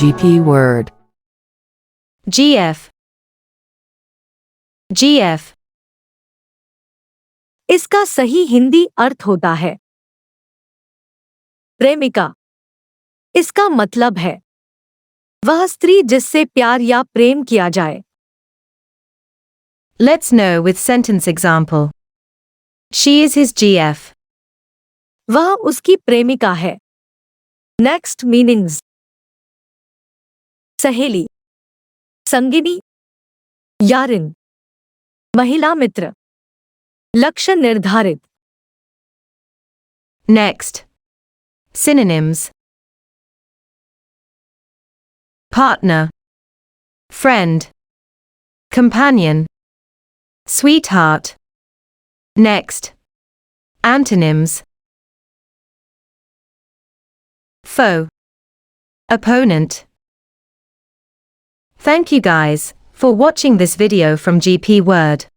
GP word. GF. GF. इसका सही हिंदी अर्थ होता है प्रेमिका। इसका मतलब है वह स्त्री जिससे प्यार या प्रेम किया जाए। Let's know with sentence example. She is his GF. वह उसकी प्रेमिका है। Next meanings. सहेली, संगिनी, यारिन, महिला मित्र। लक्ष्य निर्धारित। Next. Synonyms. Partner, friend, companion, sweetheart. Next. Antonyms. Foe, opponent. Thank you guys for watching this video from GP Word.